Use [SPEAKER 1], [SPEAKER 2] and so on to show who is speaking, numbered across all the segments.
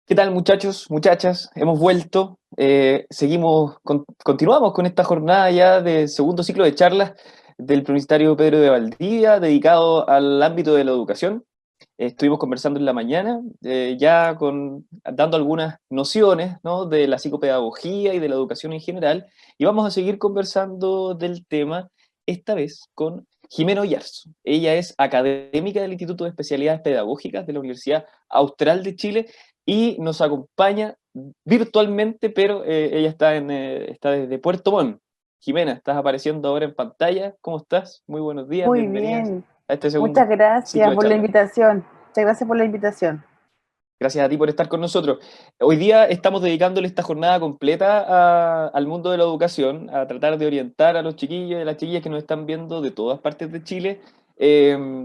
[SPEAKER 1] ¿Qué tal, muchachos, muchachas? Hemos vuelto, continuamos con esta jornada ya de segundo ciclo de charlas del Universitario Pedro de Valdivia, dedicado al ámbito de la educación. Estuvimos conversando en la mañana, dando algunas nociones, ¿no?, de la psicopedagogía y de la educación en general, y vamos a seguir conversando del tema, esta vez con Jimena Oyarzo. Ella es académica del Instituto de Especialidades Pedagógicas de la Universidad Austral de Chile y nos acompaña virtualmente, pero ella está desde Puerto Montt. Jimena, estás apareciendo ahora en pantalla. ¿Cómo estás? Muy buenos días,
[SPEAKER 2] Muy
[SPEAKER 1] bienvenida
[SPEAKER 2] bien,
[SPEAKER 1] a este
[SPEAKER 2] muchas
[SPEAKER 1] segundo ciclo
[SPEAKER 2] gracias
[SPEAKER 1] de
[SPEAKER 2] por la
[SPEAKER 1] charlas.
[SPEAKER 2] invitación. Muchas gracias por la invitación.
[SPEAKER 1] Gracias a ti por estar con nosotros. Hoy día estamos dedicándole esta jornada completa al mundo de la educación, a tratar de orientar a los chiquillos y a las chiquillas que nos están viendo de todas partes de Chile,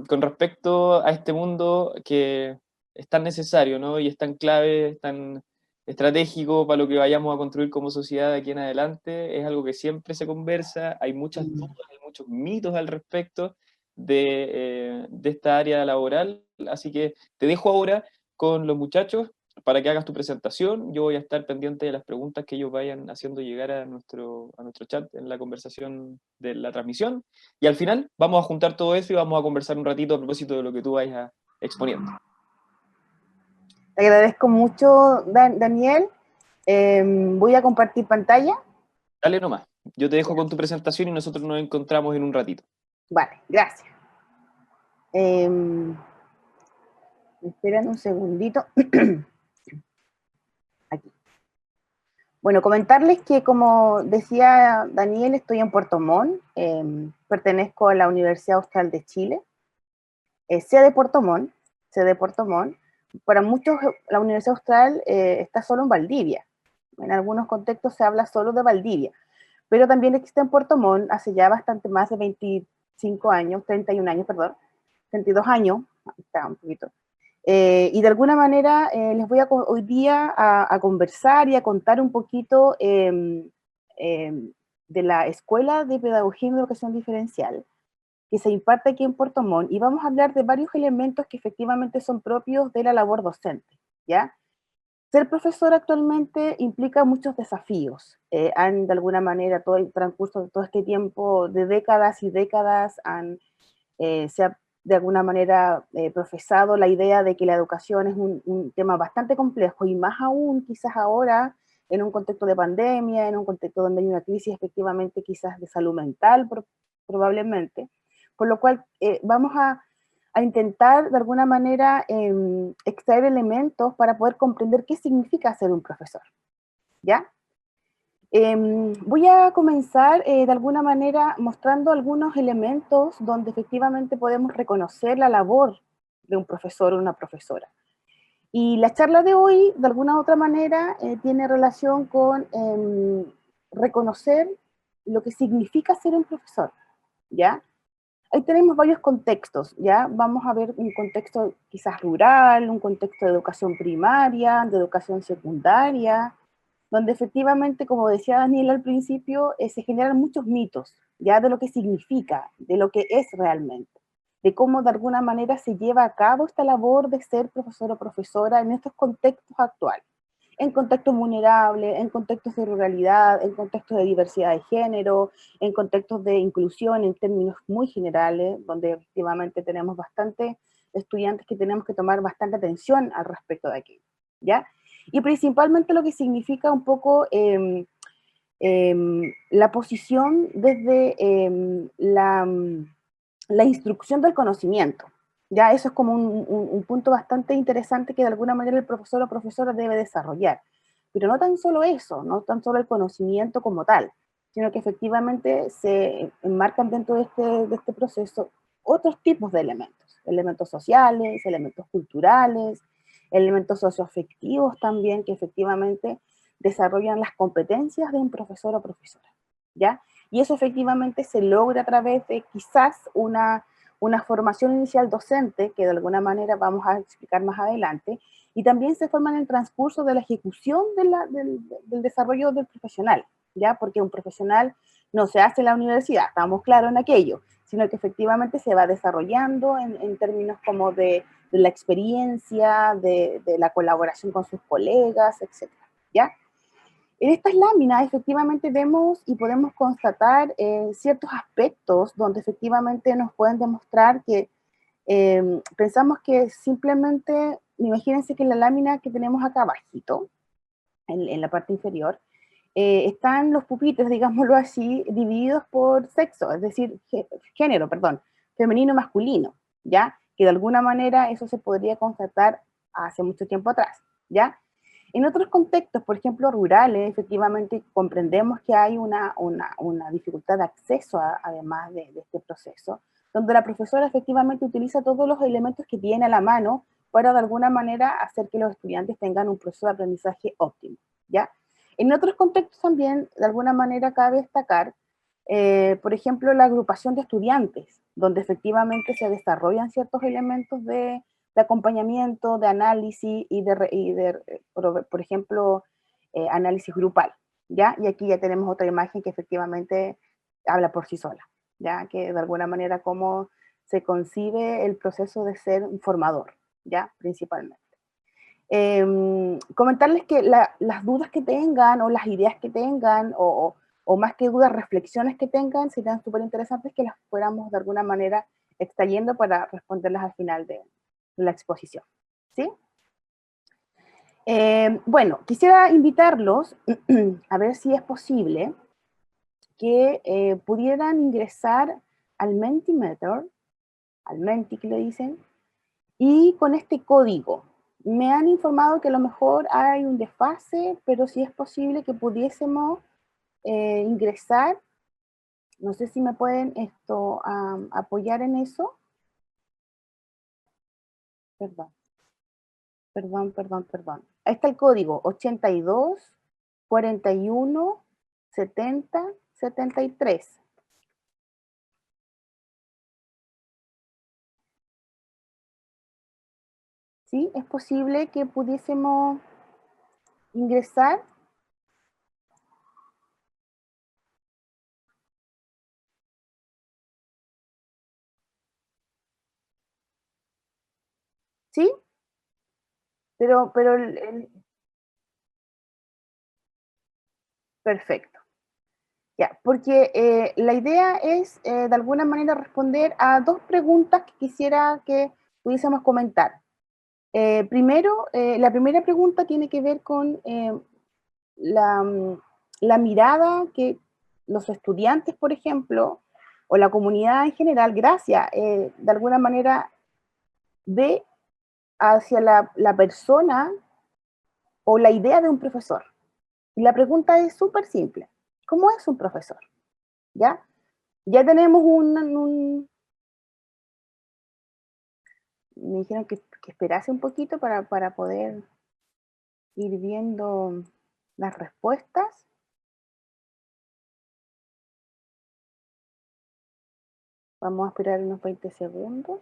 [SPEAKER 1] con respecto a este mundo que es tan necesario, ¿no? Y es tan clave, es tan estratégico para lo que vayamos a construir como sociedad de aquí en adelante. Es algo que siempre se conversa, hay muchas dudas, hay muchos mitos al respecto de esta área laboral, así que te dejo ahora con los muchachos para que hagas tu presentación. Yo voy a estar pendiente de las preguntas que ellos vayan haciendo llegar a nuestro chat en la conversación de la transmisión. Y al final vamos a juntar todo eso y vamos a conversar un ratito a propósito de lo que tú vayas exponiendo.
[SPEAKER 2] Te agradezco mucho, Daniel. Voy a compartir pantalla.
[SPEAKER 1] Dale nomás. Yo te dejo
[SPEAKER 2] Ya.
[SPEAKER 1] con tu presentación y nosotros nos encontramos en un ratito.
[SPEAKER 2] Vale, gracias. Eh, Esperan un segundito. Aquí. Bueno, comentarles que, como decía Daniel, estoy en Puerto Montt. Pertenezco a la Universidad Austral de Chile. Sede de Puerto Montt, sede de Puerto Montt. Para muchos, la Universidad Austral está solo en Valdivia. En algunos contextos se habla solo de Valdivia, pero también existe en Puerto Montt hace ya bastante más de 25 años, 31 años, perdón, 32 años, está un poquito. Y de alguna manera les voy hoy día a conversar y a contar un poquito de la Escuela de Pedagogía y Educación Diferencial que se imparte aquí en Puerto Montt, y vamos a hablar de varios elementos que efectivamente son propios de la labor docente, ¿ya? Ser profesor actualmente implica muchos desafíos. De alguna manera, todo el transcurso de todo este tiempo, de décadas y décadas, se ha de alguna manera profesado la idea de que la educación es un tema bastante complejo, y más aún quizás ahora, en un contexto de pandemia, en un contexto donde hay una crisis efectivamente quizás de salud mental, probablemente, por lo cual vamos a intentar de alguna manera extraer elementos para poder comprender qué significa ser un profesor, ¿ya? Voy a comenzar de alguna manera mostrando algunos elementos donde efectivamente podemos reconocer la labor de un profesor o una profesora. Y la charla de hoy, de alguna u otra manera, tiene relación con reconocer lo que significa ser un profesor, ¿ya? Ahí tenemos varios contextos, ¿ya? Vamos a ver un contexto quizás rural, un contexto de educación primaria, de educación secundaria, donde efectivamente, como decía Daniel al principio, se generan muchos mitos, ya de lo que significa, de lo que es realmente, de cómo de alguna manera se lleva a cabo esta labor de ser profesor o profesora en estos contextos actuales, en contextos vulnerables, en contextos de ruralidad, en contextos de diversidad de género, en contextos de inclusión en términos muy generales, donde efectivamente tenemos bastantes estudiantes que tenemos que tomar bastante atención al respecto de aquello, ¿ya? Y principalmente lo que significa un poco la posición desde la instrucción del conocimiento. Ya eso es como un punto bastante interesante que de alguna manera el profesor o profesora debe desarrollar. Pero no tan solo eso, no tan solo el conocimiento como tal, sino que efectivamente se enmarcan dentro de este proceso otros tipos de elementos, elementos sociales, elementos culturales, elementos socioafectivos también, que efectivamente desarrollan las competencias de un profesor o profesora, ¿ya? Y eso efectivamente se logra a través de quizás una formación inicial docente, que de alguna manera vamos a explicar más adelante, y también se forma en el transcurso de la ejecución del desarrollo del profesional, ¿ya? Porque un profesional no se hace en la universidad, estamos claros en aquello, sino que efectivamente se va desarrollando en términos como de de la experiencia, de la colaboración con sus colegas, etcétera, ¿ya? En estas láminas efectivamente vemos y podemos constatar ciertos aspectos donde efectivamente nos pueden demostrar que pensamos que simplemente, imagínense que en la lámina que tenemos acá abajito, en la parte inferior, están los pupitres, digámoslo así, divididos por sexo, es decir, género, perdón, femenino, masculino, ¿ya? Que de alguna manera eso se podría constatar hace mucho tiempo atrás, ¿ya? En otros contextos, por ejemplo, rurales, efectivamente comprendemos que hay una dificultad de acceso además de este proceso, donde la profesora efectivamente utiliza todos los elementos que tiene a la mano para de alguna manera hacer que los estudiantes tengan un proceso de aprendizaje óptimo, ¿ya? En otros contextos también, de alguna manera, cabe destacar, por ejemplo, la agrupación de estudiantes, donde efectivamente se desarrollan ciertos elementos de acompañamiento, de análisis por ejemplo, análisis grupal, ¿ya? Y aquí ya tenemos otra imagen que efectivamente habla por sí sola, ¿ya? Que de alguna manera cómo se concibe el proceso de ser un formador, ¿ya? Principalmente. Comentarles que las dudas que tengan o las ideas que tengan o más que dudas, reflexiones que tengan, serían súper interesantes que las fuéramos de alguna manera extrayendo para responderlas al final de la exposición, ¿sí? Bueno, quisiera invitarlos a ver si es posible que pudieran ingresar al Mentimeter, al Menti que le dicen, y con este código. Me han informado que a lo mejor hay un desfase, pero si es posible que pudiésemos ingresar, no sé si me pueden apoyar en eso. Perdón, perdón. Ahí está el código 82 41 70 73. ¿Sí? ¿Es posible que pudiésemos ingresar? ¿Sí? Pero perfecto. Ya, porque la idea es de alguna manera responder a dos preguntas que quisiera que pudiésemos comentar. Primero, la primera pregunta tiene que ver con la mirada que los estudiantes, por ejemplo, o la comunidad en general, gracias, de alguna manera, ve hacia la persona o la idea de un profesor. Y la pregunta es súper simple. ¿Cómo es un profesor? ¿Ya? Ya tenemos me dijeron que esperase un poquito para poder ir viendo las respuestas. Vamos a esperar unos 20 segundos.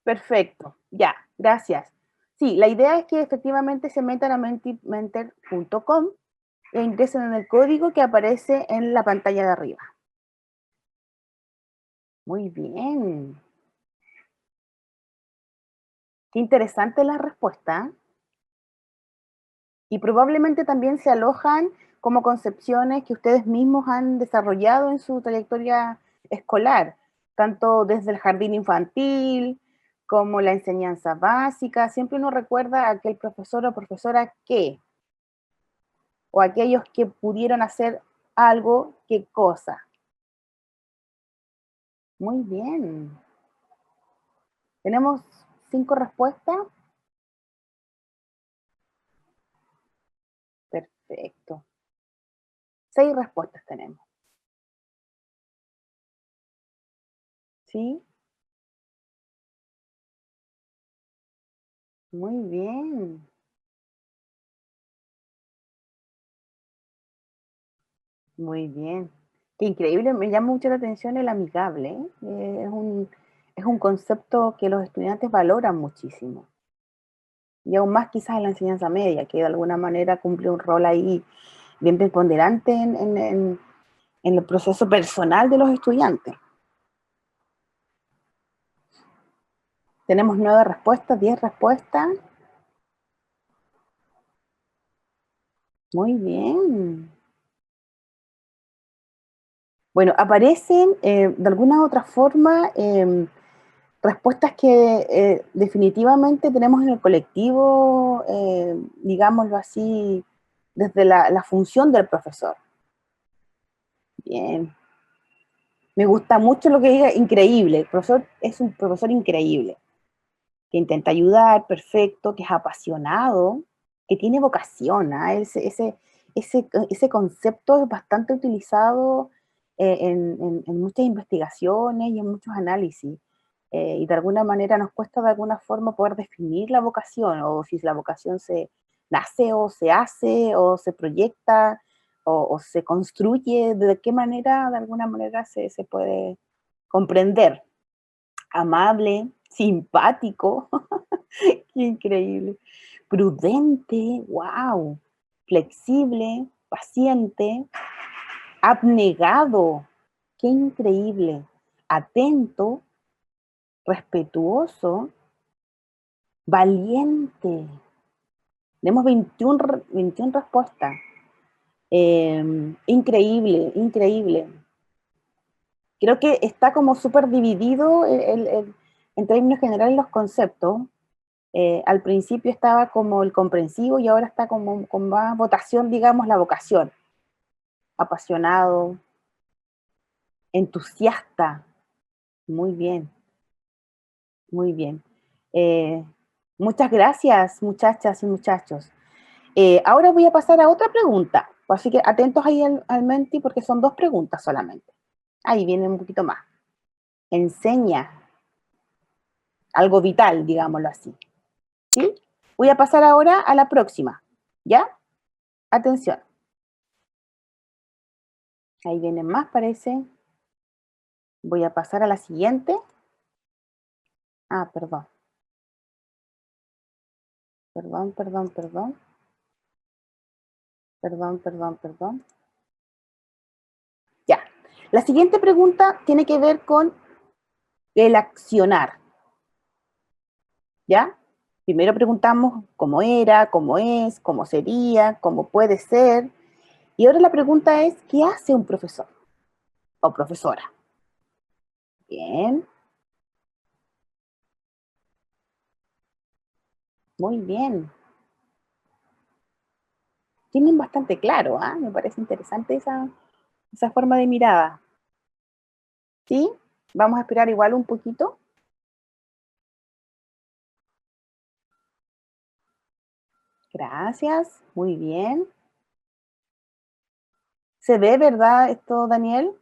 [SPEAKER 2] Perfecto, ya, gracias. Sí, la idea es que efectivamente se metan a mentimentor.com e ingresen en el código que aparece en la pantalla de arriba. Muy bien. Qué interesante la respuesta. Y probablemente también se alojan como concepciones que ustedes mismos han desarrollado en su trayectoria escolar, tanto desde el jardín infantil como la enseñanza básica. Siempre uno recuerda a aquel profesor o profesora que, o aquellos que pudieron hacer algo, qué cosa. Muy bien. Tenemos 5 respuestas. Perfecto. 6 respuestas tenemos. ¿Sí? Muy bien. Muy bien. Qué increíble, me llama mucho la atención el amigable. Es un concepto que los estudiantes valoran muchísimo. y aún más quizás en la enseñanza media, que de alguna manera cumple un rol ahí bien preponderante en el proceso personal de los estudiantes. Tenemos 9 respuestas, 10 respuestas. Muy bien. Bueno, aparecen de alguna u otra forma respuestas que definitivamente tenemos en el colectivo, digámoslo así, desde la función del profesor. Bien. Me gusta mucho lo que diga, increíble. El profesor es un profesor increíble, que intenta ayudar, perfecto, que es apasionado, que tiene vocación. ¿Ah? Ese concepto es bastante utilizado en muchas investigaciones y en muchos análisis. Y de alguna manera nos cuesta de alguna forma poder definir la vocación, o si la vocación se nace o se hace o se proyecta o se construye, de qué manera, de alguna manera se puede comprender. Amable, simpático, qué increíble, prudente, wow, flexible, paciente, abnegado, qué increíble, atento, respetuoso, valiente. Tenemos 21 respuestas. Increíble, increíble. Creo que está como súper dividido en términos generales los conceptos. Al principio estaba como el comprensivo y ahora está como con más votación, digamos, la vocación. Apasionado, entusiasta. Muy bien, muy bien. Eh, Muchas gracias, muchachas y muchachos. Ahora voy a pasar a otra pregunta, así que atentos ahí al Menti porque son 2 preguntas solamente. Ahí viene un poquito más. Enseña algo vital, digámoslo así. ¿Sí? Voy a pasar ahora a la próxima. ¿Ya? Atención. Ahí vienen más, parece. Voy a pasar a la siguiente. Ah, perdón. Perdón, perdón, perdón. Perdón, perdón, perdón. Ya. La siguiente pregunta tiene que ver con el accionar. ¿Ya? Primero preguntamos cómo era, cómo es, cómo sería, cómo puede ser. Y ahora la pregunta es, ¿qué hace un profesor o profesora? Bien, muy bien. Tienen bastante claro, ¿ah? Me parece interesante esa forma de mirada. ¿Sí? Vamos a esperar igual un poquito. Gracias, muy bien. ¿Se ve, verdad, esto, Daniel,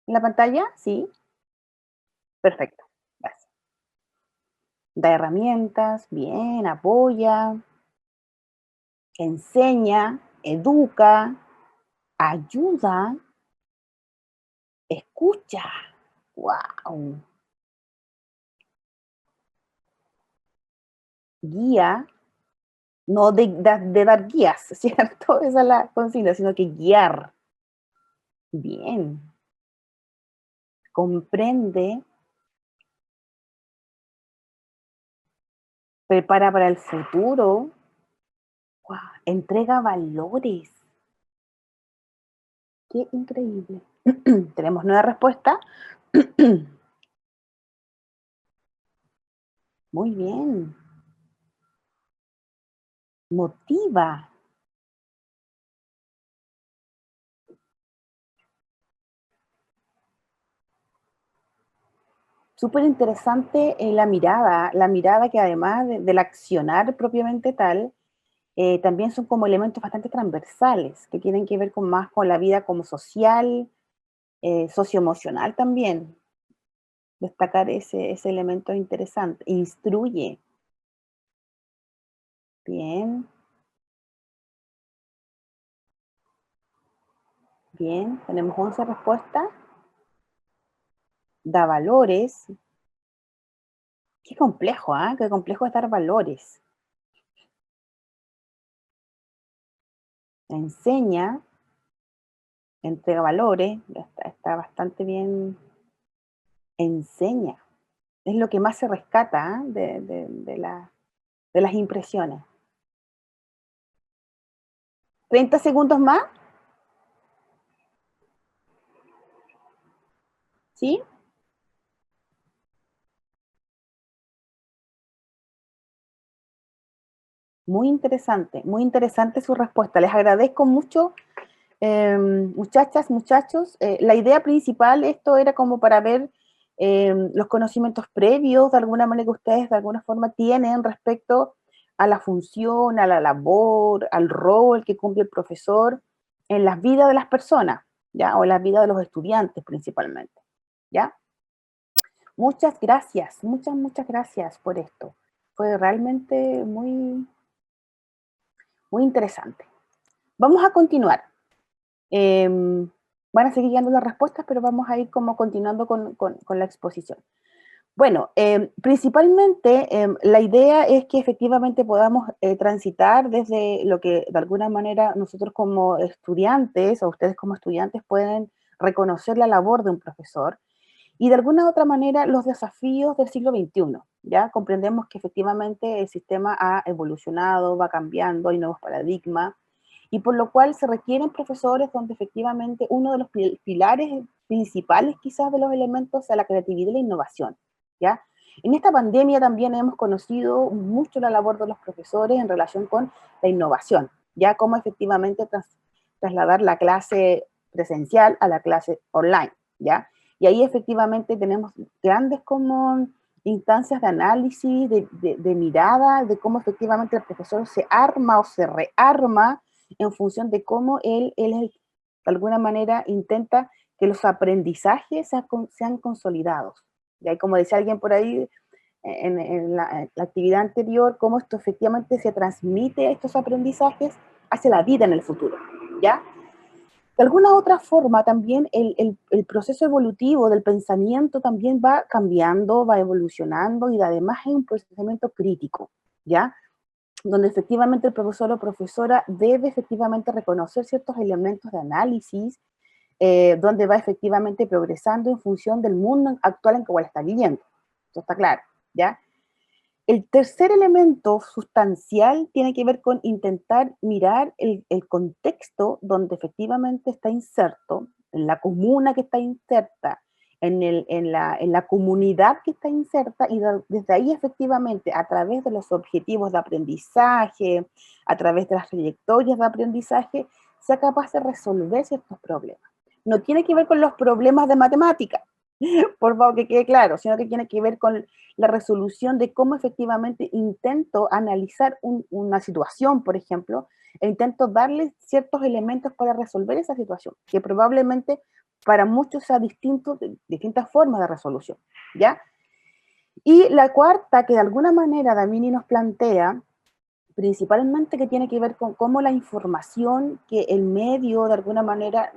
[SPEAKER 2] en la pantalla? Sí, perfecto. Gracias. Da herramientas, bien, apoya, enseña, educa, ayuda, escucha. ¡Wow! Guía, no de dar guías, ¿cierto? Esa es la consigna, sino que guiar. Bien. Comprende, prepara para el futuro. ¡Wow! Entrega valores. Qué increíble. Tenemos 9 respuestas. Muy bien. Motiva. Súper interesante la mirada que además del accionar propiamente tal, también son como elementos bastante transversales, que tienen que ver con más con la vida como social, socioemocional también. Destacar ese elemento interesante. Instruye. Bien, bien. Tenemos 11 respuestas. Da valores. Qué complejo, ¿ah? Qué complejo es dar valores. enseña, entrega valores, está bastante bien, enseña. Es lo que más se rescata, ¿ah? De las impresiones. 30 segundos más, ¿sí? Muy interesante su respuesta. Les agradezco mucho, muchachas, muchachos. La idea principal, esto era como para ver los conocimientos previos, de alguna manera que ustedes de alguna forma tienen respecto a la función, a la labor, al rol que cumple el profesor en las vidas de las personas, ¿ya? O en las vidas de los estudiantes principalmente, ¿ya? Muchas gracias, muchas gracias por esto. Fue realmente muy interesante. Vamos a continuar. Van a seguir llegando las respuestas, pero vamos a ir como continuando con la exposición. Bueno, principalmente la idea es que efectivamente podamos transitar desde lo que de alguna manera nosotros como estudiantes, o ustedes como estudiantes pueden reconocer la labor de un profesor, y de alguna otra manera los desafíos del siglo XXI. Ya comprendemos que efectivamente el sistema ha evolucionado, va cambiando, hay nuevos paradigmas, y por lo cual se requieren profesores donde efectivamente uno de los pilares principales quizás de los elementos sea la creatividad y la innovación, ¿ya? En esta pandemia también hemos conocido mucho la labor de los profesores en relación con la innovación, ya cómo efectivamente trasladar la clase presencial a la clase online, ¿ya? Y ahí efectivamente tenemos grandes como instancias de análisis, de mirada, de cómo efectivamente el profesor se arma o se rearma en función de cómo él de alguna manera intenta que los aprendizajes sean consolidados. Y ahí, como decía alguien por ahí en la actividad anterior, cómo esto efectivamente se transmite estos aprendizajes hacia la vida en el futuro, ¿ya? De alguna otra forma también el proceso evolutivo del pensamiento también va cambiando, va evolucionando y además es un procesamiento crítico, ¿ya? Donde efectivamente el profesor o profesora debe efectivamente reconocer ciertos elementos de análisis, donde va efectivamente progresando en función del mundo actual en que igual está viviendo. Esto está claro, ¿ya? El tercer elemento sustancial tiene que ver con intentar mirar el contexto donde efectivamente está inserto, en la comuna que está inserta, en la comunidad que está inserta, y desde ahí efectivamente, a través de los objetivos de aprendizaje, a través de las trayectorias de aprendizaje, sea capaz de resolver ciertos problemas. No tiene que ver con los problemas de matemática, por favor que quede claro, sino que tiene que ver con la resolución de cómo efectivamente intento analizar una situación, por ejemplo, e intento darle ciertos elementos para resolver esa situación, que probablemente para muchos sea distinto, distintas formas de resolución, ¿ya? Y la cuarta, que de alguna manera Damini nos plantea, principalmente que tiene que ver con cómo la información que el medio de alguna manera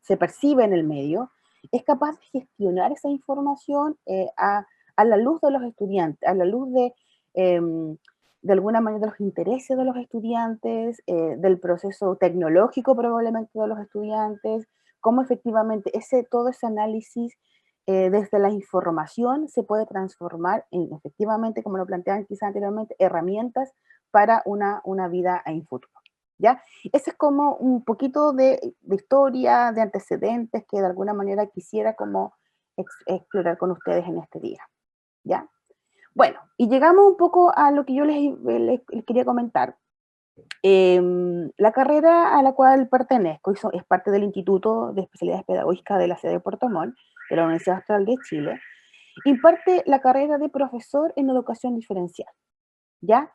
[SPEAKER 2] se percibe en el medio, es capaz de gestionar esa información a la luz de los estudiantes, a la luz de alguna manera de los intereses de los estudiantes, del proceso tecnológico probablemente de los estudiantes, cómo efectivamente todo ese análisis desde la información se puede transformar en efectivamente, como lo planteaban quizás anteriormente, herramientas para una vida en futuro, ¿ya? Ese es como un poquito de historia, de antecedentes que de alguna manera quisiera como explorar con ustedes en este día, ¿ya? Bueno, y llegamos un poco a lo que yo les quería comentar. La carrera a la cual pertenezco es parte del Instituto de Especialidades Pedagógicas de la sede de Puerto Montt, de la Universidad Austral de Chile, imparte la carrera de profesor en educación diferencial, ¿ya?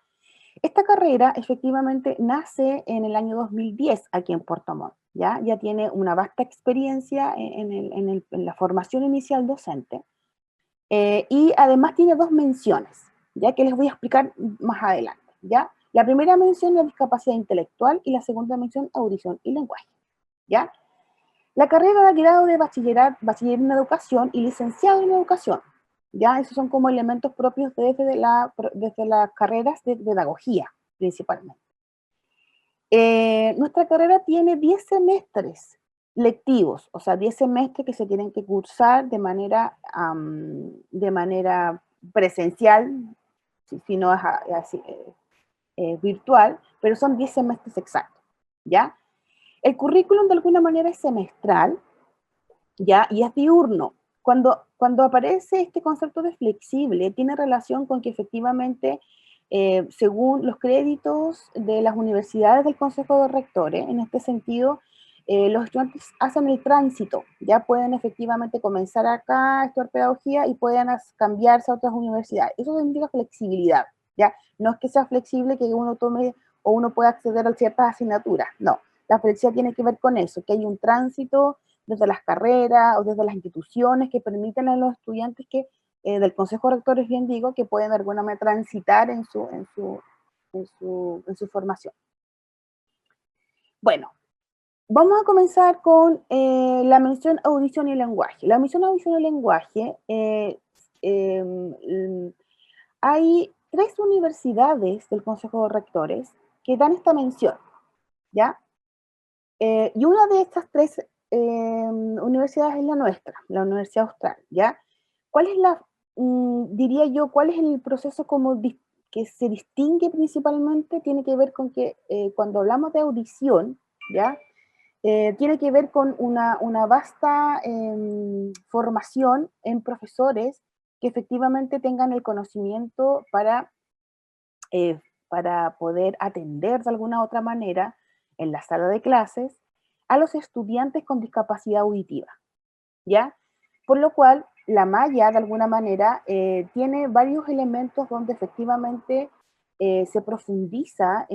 [SPEAKER 2] Esta carrera efectivamente nace en el año 2010 aquí en Puerto Montt, ¿ya? Ya tiene una vasta experiencia en la formación inicial docente, y además tiene dos menciones, ya que les voy a explicar más adelante, ¿ya? La primera mención es discapacidad intelectual y la segunda mención audición y lenguaje, ¿ya? La carrera da grado de bachiller en educación y licenciado en educación, ¿ya? Esos son como elementos propios desde las carreras de pedagogía, principalmente. Nuestra carrera tiene 10 semestres lectivos, o sea, 10 semestres que se tienen que cursar de manera presencial, si no es así, virtual, pero son 10 semestres exactos, ¿ya? El currículum de alguna manera es semestral, ¿ya? Y es diurno. Cuando aparece este concepto de flexible, tiene relación con que efectivamente, según los créditos de las universidades del Consejo de Rectores, en este sentido, los estudiantes hacen el tránsito, ya pueden efectivamente comenzar acá a estudiar pedagogía y pueden cambiarse a otras universidades. Eso significa flexibilidad, ¿ya? No es que sea flexible que uno tome o uno pueda acceder a ciertas asignaturas, no. La flexibilidad tiene que ver con eso, que hay un tránsito desde las carreras o desde las instituciones que permiten a los estudiantes que, del Consejo de Rectores, bien digo, que pueden de alguna manera transitar en su formación. Bueno, vamos a comenzar con la mención audición y lenguaje. La mención audición y lenguaje, hay 3 universidades del Consejo de Rectores que dan esta mención, ¿ya? Y una de estas 3 universidades es la nuestra, la Universidad Austral, ¿ya? ¿Cuál es diría yo, cuál es el proceso como que se distingue principalmente? Tiene que ver con que cuando hablamos de audición, ¿ya? Tiene que ver con una vasta formación en profesores que efectivamente tengan el conocimiento para poder atender de alguna otra manera en la sala de clases a los estudiantes con discapacidad auditiva, ¿ya? Por lo cual, la malla, de alguna manera, tiene varios elementos donde efectivamente se profundiza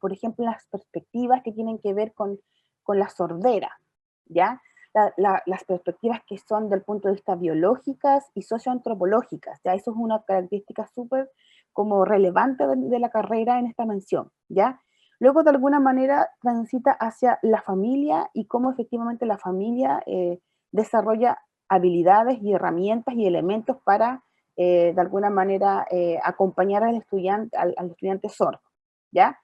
[SPEAKER 2] por ejemplo, en las perspectivas que tienen que ver con la sordera, ¿ya? Las perspectivas que son del punto de vista biológicas y socioantropológicas, ¿ya? Eso es una característica súper como relevante de la carrera en esta mención, ¿ya? Luego, de alguna manera, transita hacia la familia y cómo efectivamente la familia desarrolla habilidades y herramientas y elementos para, de alguna manera, acompañar al estudiante sordo, ¿ya?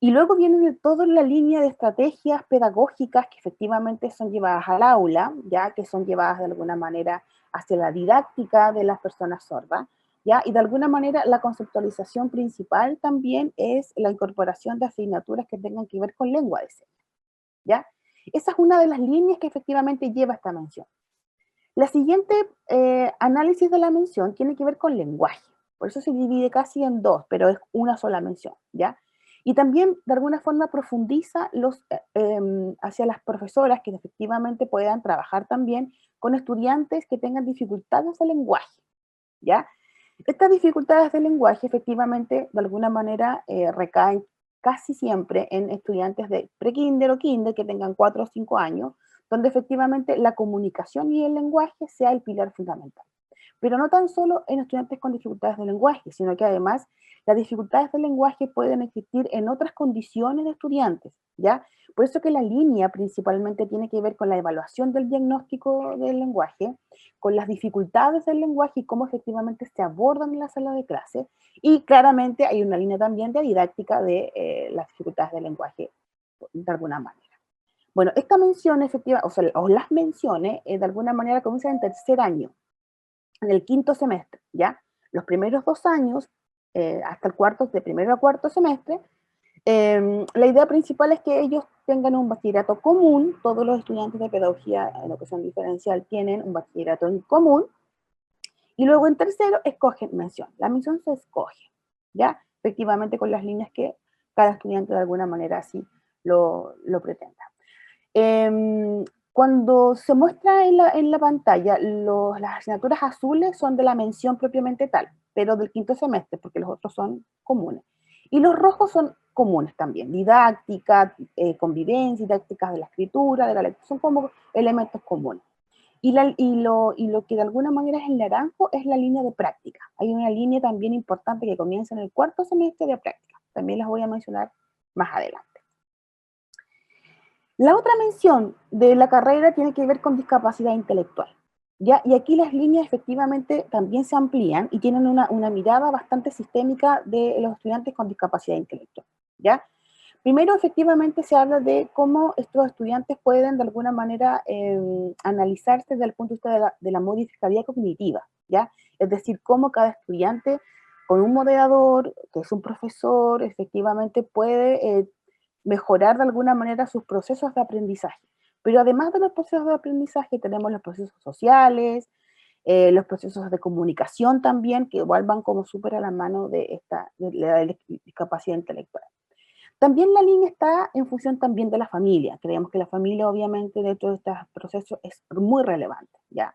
[SPEAKER 2] Y luego viene toda la línea de estrategias pedagógicas que efectivamente son llevadas al aula, ya que son llevadas de alguna manera hacia la didáctica de las personas sordas, ¿ya? Y de alguna manera la conceptualización principal también es la incorporación de asignaturas que tengan que ver con lengua de señas, ¿ya? Esa es una de las líneas que efectivamente lleva esta mención. La siguiente análisis de la mención tiene que ver con lenguaje. Por eso se divide casi en 2, pero es una sola mención, ¿ya? Y también, de alguna forma, profundiza hacia las profesoras que efectivamente puedan trabajar también con estudiantes que tengan dificultades de lenguaje, ¿ya? Estas dificultades de lenguaje, efectivamente, de alguna manera, recaen casi siempre en estudiantes de prekinder o kinder que tengan 4 o 5 años, donde efectivamente la comunicación y el lenguaje sea el pilar fundamental. Pero no tan solo en estudiantes con dificultades de lenguaje, sino que además las dificultades de lenguaje pueden existir en otras condiciones de estudiantes, ¿ya? Por eso que la línea principalmente tiene que ver con la evaluación del diagnóstico del lenguaje, con las dificultades del lenguaje y cómo efectivamente se abordan en la sala de clase, y claramente hay una línea también de didáctica de las dificultades del lenguaje, de alguna manera. Bueno, esta mención efectiva, o las menciones, de alguna manera comienzan en tercer año, en el quinto semestre, ¿ya? Los primeros 2 años, hasta el cuarto, de primero a cuarto semestre, la idea principal es que ellos tengan un bachillerato común. Todos los estudiantes de pedagogía en educación diferencial tienen un bachillerato en común, y luego en tercero escogen mención. La mención se escoge, ¿ya? Efectivamente con las líneas que cada estudiante de alguna manera así lo pretenda. Cuando se muestra en la pantalla, las asignaturas azules son de la mención propiamente tal, pero del quinto semestre, porque los otros son comunes. Y los rojos son comunes también, didáctica, convivencia, didácticas de la escritura, de la lectura, son como elementos comunes. Y lo que de alguna manera es el naranjo es la línea de práctica. Hay una línea también importante que comienza en el cuarto semestre de práctica. También las voy a mencionar más adelante. La otra mención de la carrera tiene que ver con discapacidad intelectual, ¿ya? Y aquí las líneas efectivamente también se amplían y tienen una mirada bastante sistémica de los estudiantes con discapacidad intelectual, ¿ya? Primero, efectivamente, se habla de cómo estos estudiantes pueden, de alguna manera, analizarse desde el punto de vista de la modificabilidad cognitiva, ¿ya? Es decir, cómo cada estudiante, con un moderador, que es un profesor, efectivamente puede mejorar de alguna manera sus procesos de aprendizaje. Pero además de los procesos de aprendizaje, tenemos los procesos sociales, los procesos de comunicación también, que igual van como súper a la mano de la discapacidad intelectual. También la línea está en función también de la familia. Creemos que la familia, obviamente, dentro de estos procesos es muy relevante, ¿ya?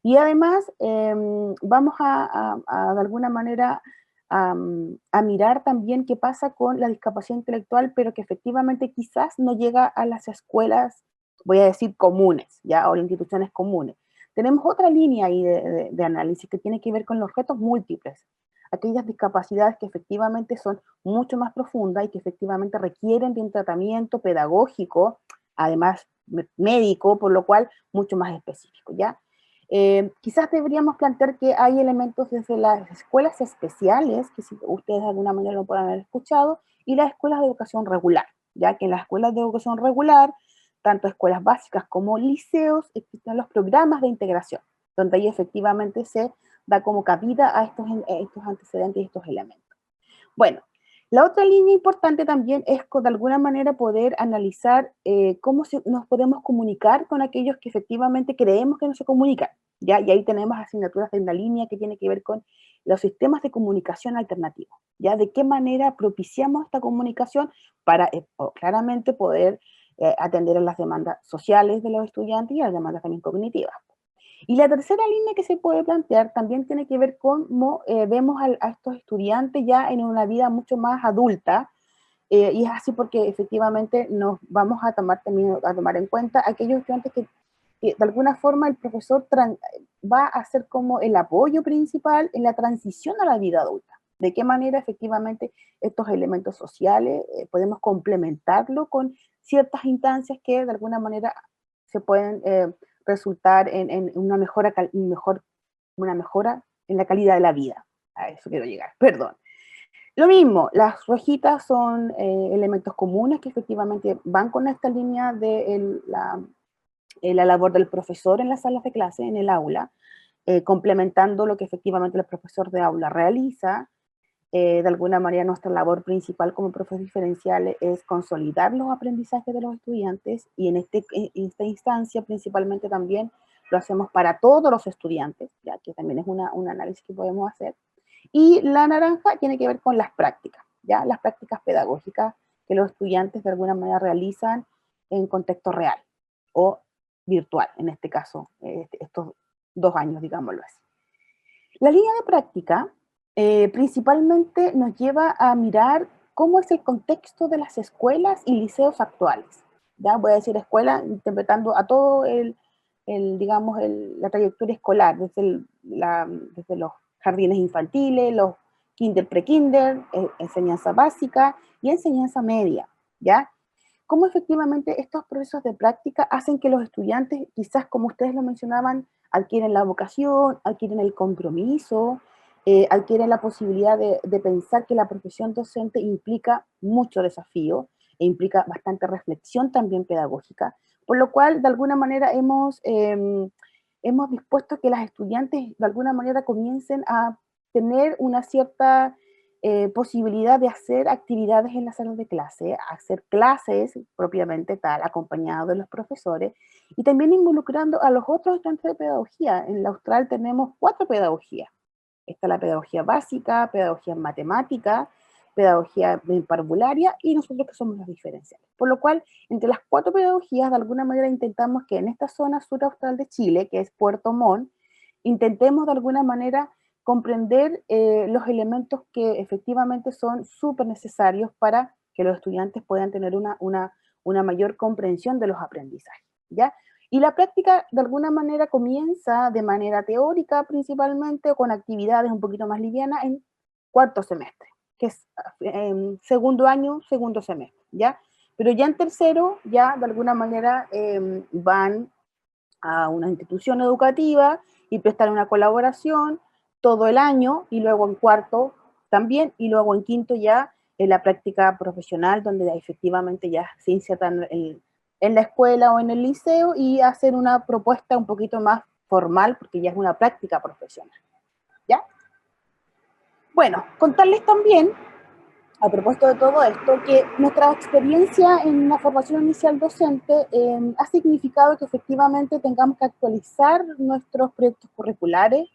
[SPEAKER 2] Y además, vamos de alguna manera, a mirar también qué pasa con la discapacidad intelectual, pero que efectivamente quizás no llega a las escuelas, voy a decir, comunes, ¿ya? O las instituciones comunes. Tenemos otra línea ahí de análisis que tiene que ver con los retos múltiples, aquellas discapacidades que efectivamente son mucho más profundas y que efectivamente requieren de un tratamiento pedagógico, además médico, por lo cual mucho más específico, ¿ya? Quizás deberíamos plantear que hay elementos desde las escuelas especiales, que si ustedes de alguna manera lo pueden haber escuchado, y las escuelas de educación regular, ya que en las escuelas de educación regular, tanto escuelas básicas como liceos, existen los programas de integración, donde ahí efectivamente se da como cabida a estos antecedentes y estos elementos. Bueno, la otra línea importante también es de alguna manera poder analizar cómo nos podemos comunicar con aquellos que efectivamente creemos que no se comunican, ¿ya? Y ahí tenemos asignaturas de una línea que tiene que ver con los sistemas de comunicación alternativos, ¿ya? De qué manera propiciamos esta comunicación para claramente poder atender a las demandas sociales de los estudiantes y a las demandas también cognitivas. Y la tercera línea que se puede plantear también tiene que ver con cómo vemos a estos estudiantes ya en una vida mucho más adulta, y es así porque efectivamente nos vamos a tomar, también, a tomar en cuenta aquellos estudiantes que de alguna forma el profesor va a ser como el apoyo principal en la transición a la vida adulta. De qué manera efectivamente estos elementos sociales podemos complementarlo con ciertas instancias que de alguna manera se pueden resultar en una mejora en la calidad de la vida. A eso quiero llegar, perdón. Lo mismo, las rojitas son elementos comunes que efectivamente van con esta línea de la labor del profesor en las salas de clase, en el aula, complementando lo que efectivamente el profesor de aula realiza. De alguna manera nuestra labor principal como profesor diferencial es consolidar los aprendizajes de los estudiantes y en esta instancia principalmente también lo hacemos para todos los estudiantes, ya que también es un análisis que podemos hacer. Y la naranja tiene que ver con las prácticas, ya las prácticas pedagógicas que los estudiantes de alguna manera realizan en contexto real o virtual, en este caso, estos 2 años, digámoslo así. La línea de práctica principalmente nos lleva a mirar cómo es el contexto de las escuelas y liceos actuales. Ya voy a decir escuela interpretando a todo digamos, la trayectoria escolar, desde los jardines infantiles, los kinder, pre-kinder, enseñanza básica y enseñanza media, ¿ya? Cómo efectivamente estos procesos de práctica hacen que los estudiantes, quizás como ustedes lo mencionaban, adquieren la vocación, adquieren el compromiso, adquieren la posibilidad de pensar que la profesión docente implica mucho desafío e implica bastante reflexión también pedagógica, por lo cual de alguna manera hemos dispuesto que las estudiantes de alguna manera comiencen a tener una cierta posibilidad de hacer actividades en las salas de clase, hacer clases propiamente tal, acompañado de los profesores, y también involucrando a los otros estudiantes de pedagogía. En la Austral tenemos 4 pedagogías. Está la pedagogía básica, pedagogía en matemática, pedagogía en parvularia y nosotros que somos los diferenciales. Por lo cual, entre las 4 pedagogías, de alguna manera intentamos que en esta zona sur austral de Chile, que es Puerto Montt, intentemos de alguna manera comprender los elementos que efectivamente son súper necesarios para que los estudiantes puedan tener una mayor comprensión de los aprendizajes, ¿ya? Y la práctica de alguna manera comienza de manera teórica principalmente o con actividades un poquito más livianas en cuarto semestre, que es segundo año, segundo semestre, ¿ya? Pero ya en tercero, ya de alguna manera van a una institución educativa y prestar una colaboración todo el año y luego en cuarto también y luego en quinto ya la práctica profesional, donde efectivamente ya se insertan en la escuela o en el liceo y hacen una propuesta un poquito más formal, porque ya es una práctica profesional, ¿ya? Bueno, contarles también, a propósito de todo esto, que nuestra experiencia en la formación inicial docente ha significado que efectivamente tengamos que actualizar nuestros proyectos curriculares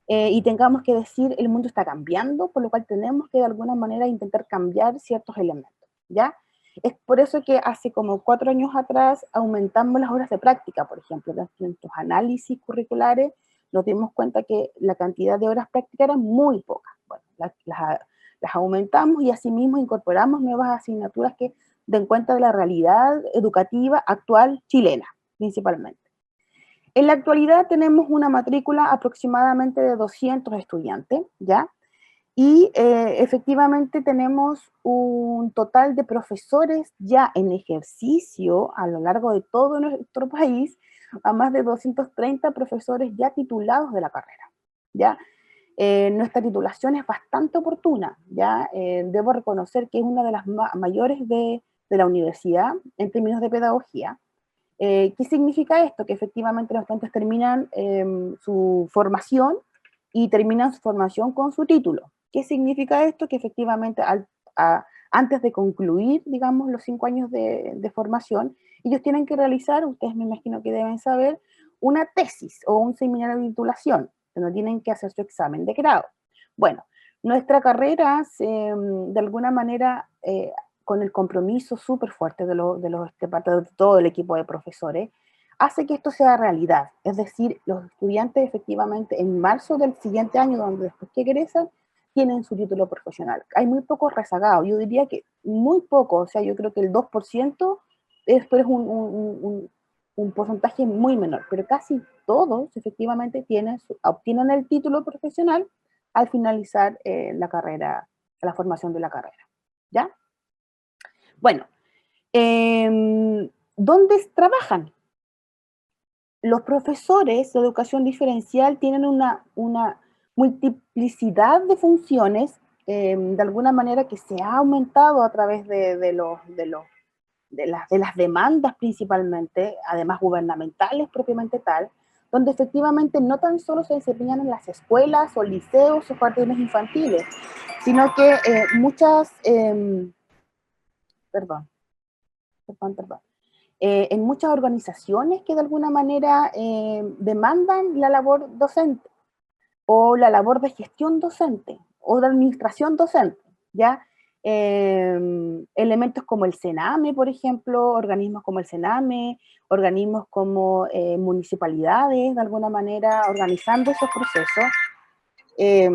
[SPEAKER 2] y tengamos que decir el mundo está cambiando, por lo cual tenemos que de alguna manera intentar cambiar ciertos elementos, ¿ya? Es por eso que hace como 4 años atrás aumentamos las horas de práctica, por ejemplo, en nuestros análisis curriculares nos dimos cuenta que la cantidad de horas prácticas era muy poca. Bueno, las aumentamos y asimismo incorporamos nuevas asignaturas que den cuenta de la realidad educativa actual chilena, principalmente. En la actualidad tenemos una matrícula aproximadamente de 200 estudiantes, ¿ya? Y efectivamente tenemos un total de profesores ya en ejercicio a lo largo de todo nuestro país, a más de 230 profesores ya titulados de la carrera, ¿ya? Nuestra titulación es bastante oportuna, ¿ya? Debo reconocer que es una de las mayores de la universidad en términos de pedagogía. ¿Qué significa esto? Que efectivamente los estudiantes terminan su formación y terminan su formación con su título. ¿Qué significa esto? Que efectivamente antes de concluir, digamos, los 5 años de formación, ellos tienen que realizar, ustedes me imagino que deben saber, una tesis o un seminario de titulación, no tienen que hacer su examen de grado. Bueno, nuestra carrera, de alguna manera, con el compromiso súper fuerte de parte de todo el equipo de profesores, hace que esto sea realidad. Es decir, los estudiantes efectivamente en marzo del siguiente año, donde después que egresan, tienen su título profesional. Hay muy pocos rezagados, yo diría que muy poco, o sea, yo creo que el 2% pero es un porcentaje muy menor, pero casi todos efectivamente obtienen el título profesional al finalizar la carrera, la formación de la carrera. ¿Ya? Bueno, ¿dónde trabajan? Los profesores de educación diferencial tienen una multiplicidad de funciones, de alguna manera que se ha aumentado a través de las demandas principalmente, además gubernamentales propiamente tal, donde efectivamente no tan solo se desempeñan en las escuelas o liceos o jardines infantiles, sino que perdón, perdón, en muchas organizaciones que de alguna manera demandan la labor docente o la labor de gestión docente o de administración docente, ¿ya? Elementos como el CENAME, por ejemplo, organismos como el CENAME, organismos como municipalidades, de alguna manera, organizando esos procesos. Eh,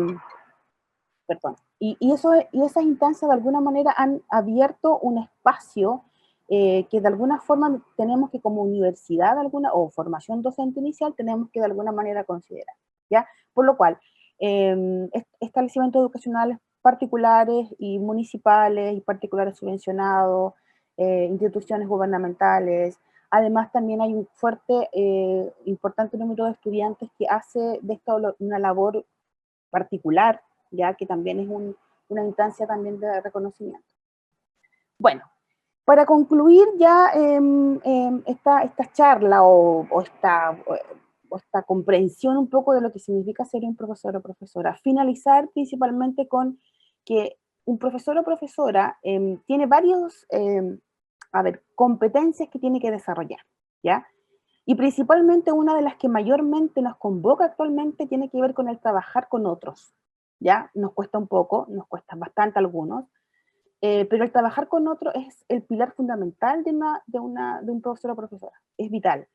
[SPEAKER 2] Perdón. Y esas instancias de alguna manera han abierto un espacio que de alguna forma tenemos que como universidad o formación docente inicial tenemos que de alguna manera considerar, ¿ya? Por lo cual, establecimientos educacionales particulares y municipales y particulares subvencionados, instituciones gubernamentales, además también hay un fuerte, importante número de estudiantes que hace de esto una labor particular, ya que también es una instancia también de reconocimiento. Bueno, para concluir ya esta charla o esta comprensión un poco de lo que significa ser un profesor o profesora, finalizar principalmente con que un profesor o profesora tiene varios, competencias que tiene que desarrollar, ¿ya? Y principalmente una de las que mayormente nos convoca actualmente tiene que ver con el trabajar con otros, ¿ya? Nos cuesta un poco, nos cuesta bastante a algunos, pero el trabajar con otros es el pilar fundamental de un profesor o profesora, es vital.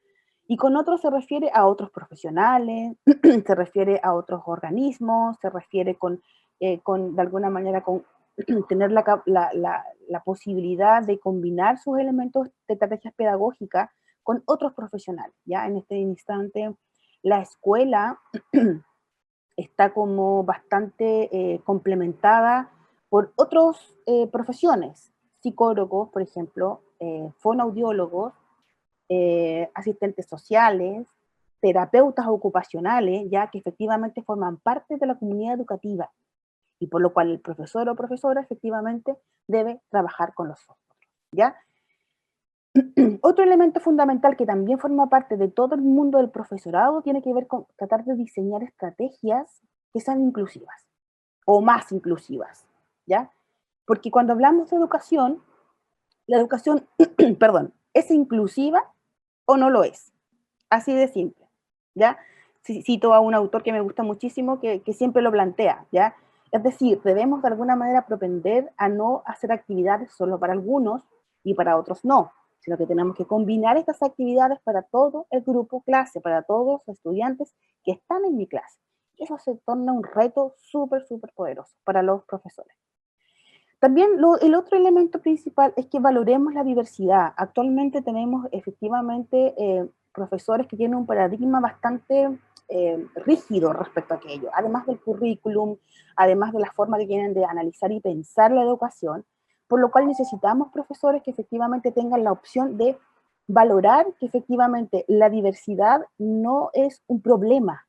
[SPEAKER 2] Y con otros se refiere a otros profesionales, se refiere a otros organismos, se refiere de alguna manera, con tener la posibilidad de combinar sus elementos de estrategias pedagógicas con otros profesionales, ¿ya? En este instante, la escuela está como bastante complementada por otras profesiones, psicólogos, por ejemplo, fonoaudiólogos, asistentes sociales, terapeutas ocupacionales, ya que efectivamente forman parte de la comunidad educativa. y por lo cual el profesor o profesora efectivamente debe trabajar con los otros, ¿ya? Otro elemento fundamental que también forma parte de todo el mundo del profesorado tiene que ver con tratar de diseñar estrategias que sean inclusivas o más inclusivas, ¿ya? Porque cuando hablamos de educación, la educación, perdón, ¿es inclusiva o no lo es? Así de simple, ¿ya? Cito a un autor que me gusta muchísimo que siempre lo plantea, ¿ya? Es decir, debemos de alguna manera propender a no hacer actividades solo para algunos y para otros no, sino que tenemos que combinar estas actividades para todo el grupo clase, para todos los estudiantes que están en mi clase. Eso se torna un reto súper, súper poderoso para los profesores. También el otro elemento principal es que valoremos la diversidad. Actualmente tenemos efectivamente profesores que tienen un paradigma bastante rígido respecto a aquello, además del currículum, además de la forma que tienen de analizar y pensar la educación, por lo cual necesitamos profesores que efectivamente tengan la opción de valorar que efectivamente la diversidad no es un problema,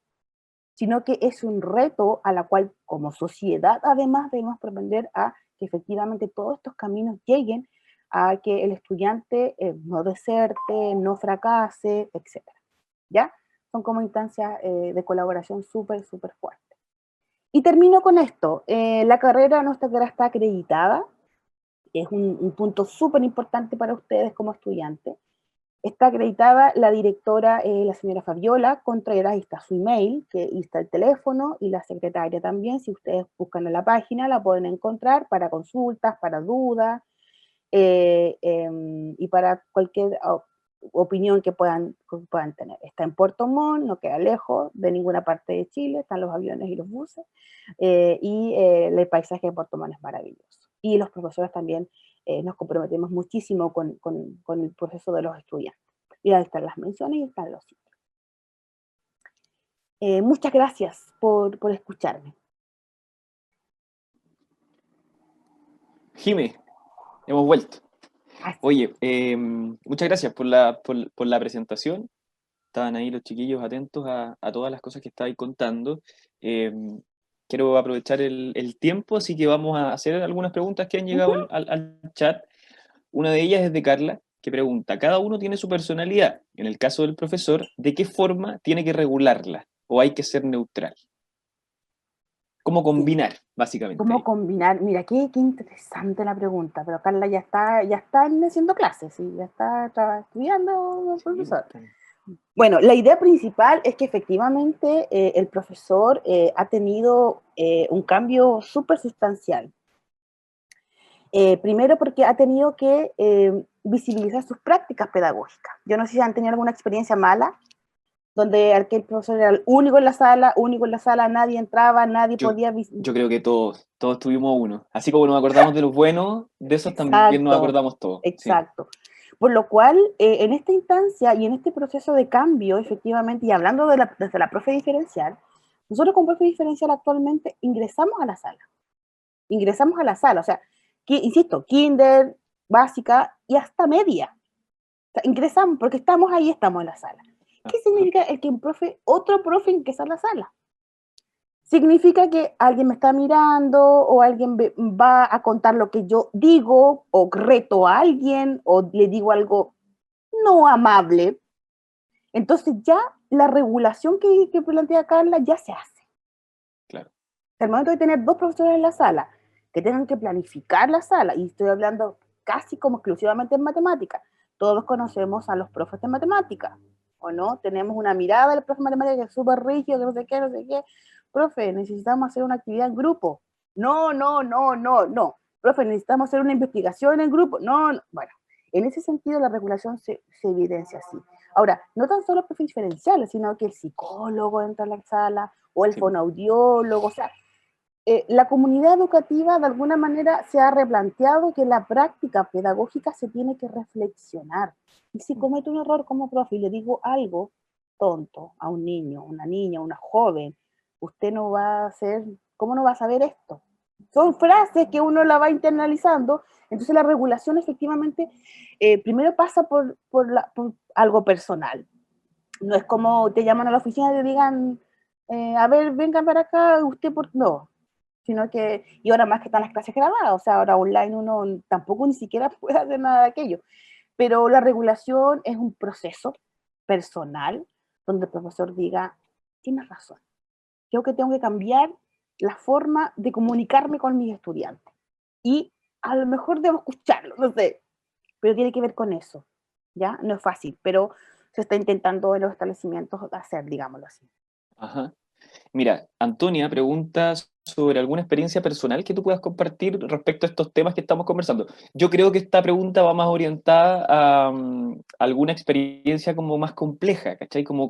[SPEAKER 2] sino que es un reto a la cual como sociedad además debemos propender a que efectivamente todos estos caminos lleguen a que el estudiante no deserte, no fracase, etc. ¿Ya? Son como instancias de colaboración súper, súper fuertes. Y termino con esto. Nuestra carrera está acreditada, es un punto súper importante para ustedes como estudiantes. Está acreditada la directora, la señora Fabiola Contreras, y está su email, y está el teléfono, y la secretaria también. Si ustedes buscan en la página, la pueden encontrar para consultas, para dudas, y para cualquier opinión que puedan tener. Está en Puerto Montt, no queda lejos de ninguna parte de Chile, están los aviones y los buses, y el paisaje de Puerto Montt es maravilloso. Y los profesores también nos comprometemos muchísimo con el proceso de los estudiantes. Y ahí están las menciones y están los sitios. Muchas gracias por escucharme.
[SPEAKER 1] Jime, hemos vuelto.
[SPEAKER 2] Así.
[SPEAKER 1] Oye, muchas gracias por la presentación. Estaban ahí los chiquillos atentos a todas las cosas que estabais contando. Quiero aprovechar el tiempo, así que vamos a hacer algunas preguntas que han llegado al chat. Una de ellas es de Carla, que pregunta, cada uno tiene su personalidad. En el caso del profesor, ¿de qué forma tiene que regularla? ¿O hay que ser neutral? ¿Cómo
[SPEAKER 2] Sí.
[SPEAKER 1] combinar, básicamente?
[SPEAKER 2] ¿Cómo
[SPEAKER 1] Ahí?
[SPEAKER 2] combinar? Mira, qué interesante la pregunta, pero Carla ya está haciendo clases, ¿sí? Ya está estudiando,
[SPEAKER 1] Sí,
[SPEAKER 2] profesor.
[SPEAKER 1] bastante.
[SPEAKER 2] Bueno, la idea principal es que efectivamente el profesor ha tenido un cambio súper sustancial. Primero porque ha tenido que visibilizar sus prácticas pedagógicas. Yo no sé si han tenido alguna experiencia mala, donde aquel profesor era el único en la sala, nadie entraba, nadie
[SPEAKER 1] Yo,
[SPEAKER 2] podía...
[SPEAKER 1] yo creo que todos tuvimos uno. Así como nos acordamos de los buenos, de esos también nos
[SPEAKER 2] Exacto,
[SPEAKER 1] acordamos todos. Sí,
[SPEAKER 2] exacto. Por lo cual, en esta instancia y en este proceso de cambio, efectivamente, y hablando desde la profe diferencial, nosotros con profe diferencial actualmente ingresamos a la sala, o sea, insisto, kinder, básica y hasta media. O sea, ingresamos porque estamos ahí, estamos en la sala. ¿Qué significa el que otro profe ingresa a la sala? Significa que alguien me está mirando o alguien va a contar lo que yo digo o reto a alguien o le digo algo no amable. Entonces ya la regulación que plantea Carla ya se hace.
[SPEAKER 1] claro.
[SPEAKER 2] Al momento de tener dos profesores en la sala que tengan que planificar la sala, y estoy hablando casi como exclusivamente en matemática, todos conocemos a los profes de matemática, ¿o no? Tenemos una mirada del profe de matemática que es súper rígido, que no sé qué, no sé qué. Profe, necesitamos hacer una actividad en grupo. No, no, no, no, no. Profe, necesitamos hacer una investigación en grupo. No, no. Bueno, en ese sentido la regulación se evidencia así. Ahora, no tan solo profes diferenciales, sino que el psicólogo entra a la sala o el
[SPEAKER 1] Sí,
[SPEAKER 2] fonoaudiólogo, o sea, la comunidad educativa de alguna manera se ha replanteado que la práctica pedagógica se tiene que reflexionar. Y si cometo un error como profe y le digo algo tonto a un niño, una niña, una joven, usted no va a hacer, ¿cómo no va a saber esto? Son frases que uno la va internalizando, entonces la regulación efectivamente primero pasa por algo personal. No es como te llaman a la oficina y te digan, a ver, vengan para acá, usted por... No, sino que, y ahora más que están las clases grabadas, o sea, ahora online uno tampoco ni siquiera puede hacer nada de aquello. Pero la regulación es un proceso personal donde el profesor diga, tienes razón, creo que tengo que cambiar la forma de comunicarme con mis estudiantes. Y a lo mejor debo escucharlo, no sé, pero tiene que ver con eso, ¿ya? No es fácil, pero se está intentando en los establecimientos hacer, digámoslo así.
[SPEAKER 1] Ajá. Mira, Antonia pregunta sobre alguna experiencia personal que tú puedas compartir respecto a estos temas que estamos conversando. Yo creo que esta pregunta va más orientada a alguna experiencia como más compleja, ¿cachai? Como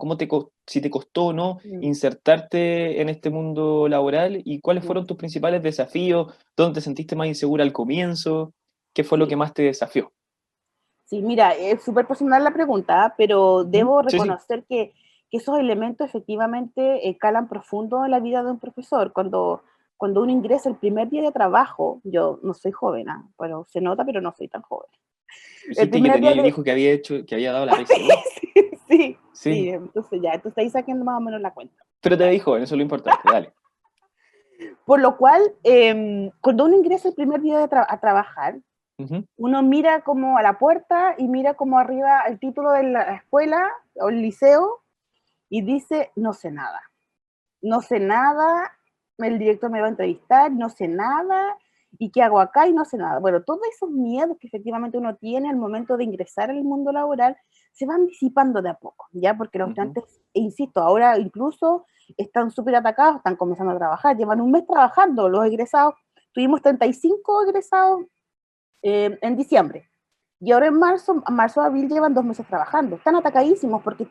[SPEAKER 1] si te costó o no
[SPEAKER 2] Mm,
[SPEAKER 1] insertarte en este mundo laboral y cuáles
[SPEAKER 2] mm,
[SPEAKER 1] fueron tus principales desafíos, dónde te sentiste más insegura al comienzo, qué fue lo que
[SPEAKER 2] sí.
[SPEAKER 1] más te desafió.
[SPEAKER 2] Sí, mira, es súper personal la pregunta, pero
[SPEAKER 1] Ujú.
[SPEAKER 2] debo
[SPEAKER 1] Sí, sí.
[SPEAKER 2] reconocer que esos elementos efectivamente calan profundo en la vida de un profesor. Cuando uno ingresa el primer día de trabajo, yo no soy joven, pero se nota, pero no soy tan joven. El
[SPEAKER 1] Dijiste que
[SPEAKER 2] primer
[SPEAKER 1] tenía
[SPEAKER 2] día
[SPEAKER 1] un
[SPEAKER 2] de...
[SPEAKER 1] hijo que había hecho, que había dado la PSU.
[SPEAKER 2] sí, sí, sí,
[SPEAKER 1] Sí,
[SPEAKER 2] entonces ya, entonces ahí saquen más o menos la cuenta.
[SPEAKER 1] pero te
[SPEAKER 2] Ya.
[SPEAKER 1] veis joven, eso es lo importante, dale.
[SPEAKER 2] Por lo cual, cuando uno ingresa el primer día a trabajar,
[SPEAKER 1] Ujú.
[SPEAKER 2] uno mira como a la puerta y mira como arriba el título de la escuela o el liceo y dice, no sé nada, no sé nada, el director me va a entrevistar, no sé nada, y qué hago acá y no sé nada. Bueno, todos esos miedos que efectivamente uno tiene al momento de ingresar al mundo laboral se van disipando de a poco, ¿ya? Porque los
[SPEAKER 1] Ujú.
[SPEAKER 2] estudiantes, e insisto, ahora incluso están súper atacados, están comenzando a trabajar, llevan un mes trabajando, los egresados, tuvimos 35 egresados en diciembre. Y ahora en marzo, abril llevan 2 meses trabajando. Están atacadísimos porque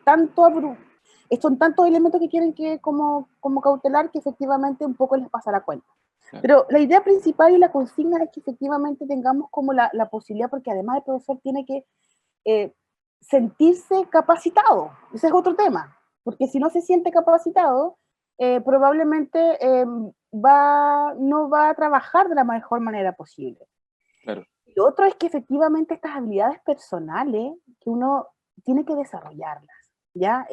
[SPEAKER 2] son tantos elementos que quieren que como cautelar que efectivamente un poco les pasa la cuenta.
[SPEAKER 1] Claro.
[SPEAKER 2] Pero la idea principal y la consigna es que efectivamente tengamos como la posibilidad, porque además el profesor tiene que eh, sentirse capacitado. Ese es otro tema, porque si no se siente capacitado, probablemente no va a trabajar de la mejor manera posible.
[SPEAKER 1] Claro.
[SPEAKER 2] Lo otro es que efectivamente estas habilidades personales que uno tiene que desarrollarlas, ¿ya?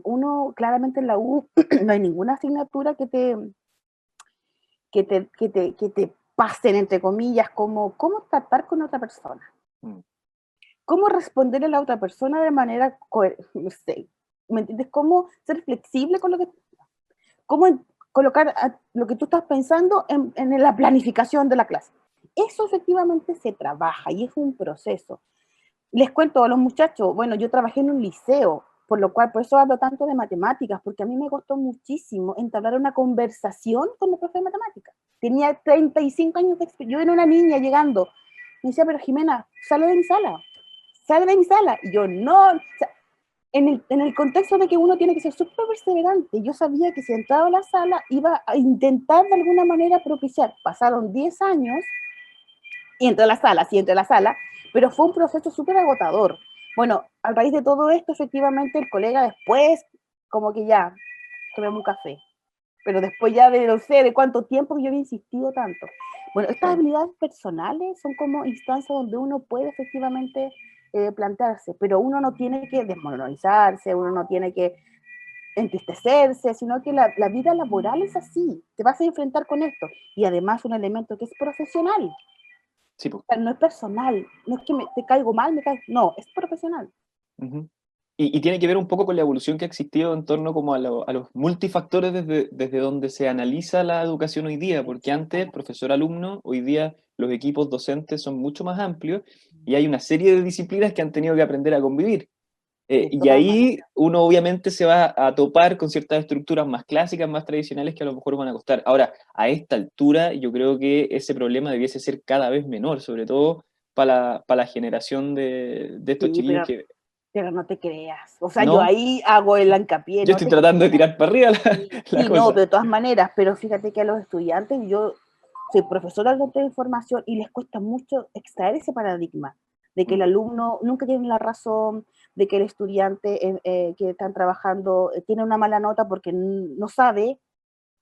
[SPEAKER 2] Uno claramente en la U no hay ninguna asignatura que te pasen, entre comillas, como cómo tratar con otra persona,
[SPEAKER 1] Mm.
[SPEAKER 2] cómo responder a la otra persona de manera, no sé, ¿me entiendes? Cómo ser flexible con cómo colocar lo que tú estás pensando en la planificación de la clase. Eso efectivamente se trabaja y es un proceso. Les cuento a los muchachos, bueno, yo trabajé en un liceo, por lo cual, por eso hablo tanto de matemáticas, porque a mí me costó muchísimo entablar una conversación con el profe de matemáticas. Tenía 35 años de experiencia, yo era una niña llegando, me decía, pero Jimena, sale de mi sala, y yo no, o sea, en el contexto de que uno tiene que ser súper perseverante, yo sabía que si entraba a la sala iba a intentar de alguna manera propiciar, pasaron 10 años, y entré a la sala, sí, entré a la sala, pero fue un proceso súper agotador. Bueno, a raíz de todo esto, efectivamente, el colega después, como que ya, tomemos un café, pero después ya de no sé de cuánto tiempo que yo había insistido tanto. Bueno, estas
[SPEAKER 1] Claro.
[SPEAKER 2] habilidades personales son como instancias donde uno puede efectivamente plantearse, pero uno no tiene que desmoralizarse, uno no tiene que entristecerse, sino que la vida laboral es así, te vas a enfrentar con esto. Y además un elemento que es profesional,
[SPEAKER 1] Sí, pues.
[SPEAKER 2] sea, no es personal, no es que te caigo mal, no, es profesional.
[SPEAKER 1] Ujú. Y tiene que ver un poco con la evolución que ha existido en torno como a los multifactores desde donde se analiza la educación hoy día, porque antes,
[SPEAKER 2] Exactamente.
[SPEAKER 1] profesor-alumno, hoy día los equipos docentes son mucho más amplios y hay una serie de disciplinas que han tenido que aprender a convivir.
[SPEAKER 2] De
[SPEAKER 1] Y
[SPEAKER 2] todas
[SPEAKER 1] ahí
[SPEAKER 2] maneras.
[SPEAKER 1] uno obviamente se va a topar con ciertas estructuras más clásicas, más tradicionales que a lo mejor van a costar. Ahora, a esta altura yo creo que ese problema debiese ser cada vez menor, sobre todo para la generación de estos
[SPEAKER 2] Sí,
[SPEAKER 1] chiquillos que...
[SPEAKER 2] pero no te creas. O sea, yo
[SPEAKER 1] No,
[SPEAKER 2] ahí hago el hincapié,
[SPEAKER 1] yo
[SPEAKER 2] no
[SPEAKER 1] estoy
[SPEAKER 2] te
[SPEAKER 1] tratando de
[SPEAKER 2] creas.
[SPEAKER 1] tirar para arriba
[SPEAKER 2] Sí,
[SPEAKER 1] la
[SPEAKER 2] sí, no,
[SPEAKER 1] cosa.
[SPEAKER 2] de todas maneras, pero fíjate que a los estudiantes, yo soy profesora de información y les cuesta mucho extraer ese paradigma de que el
[SPEAKER 1] Mm.
[SPEAKER 2] alumno nunca tiene la razón, de que el estudiante que están trabajando tiene una mala nota porque no sabe.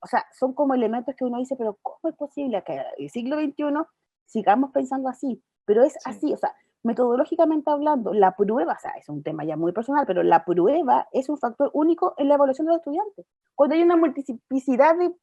[SPEAKER 2] O sea, son como elementos que uno dice, pero ¿cómo es posible que en el siglo XXI sigamos pensando así? Pero es
[SPEAKER 1] Sí.
[SPEAKER 2] así, o sea, metodológicamente hablando, la prueba, o sea, es un tema ya muy personal, pero la prueba es un factor único en la evaluación de los estudiantes. Cuando hay una multiplicidad de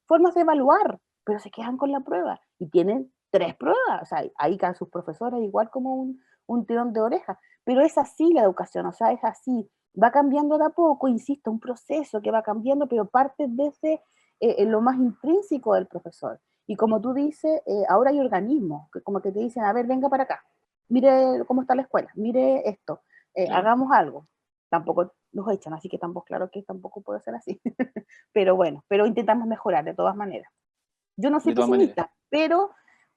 [SPEAKER 2] formas de evaluar. pero se quedan con la prueba y tienen 3 pruebas, o sea, ahí caen sus profesores igual como un tirón de oreja, pero es así la educación, o sea, es así, va cambiando de a poco, insisto, un proceso que va cambiando, pero parte desde lo más intrínseco del profesor. Y como tú dices, ahora hay organismos que como que te dicen, a ver, venga para acá, mire cómo está la escuela, mire esto,
[SPEAKER 1] claro,
[SPEAKER 2] hagamos algo. Tampoco nos echan, así que tampoco, claro que tampoco puede ser así. Pero bueno, pero intentamos mejorar de todas maneras. Yo no soy
[SPEAKER 1] de todas maneras.
[SPEAKER 2] pesimista,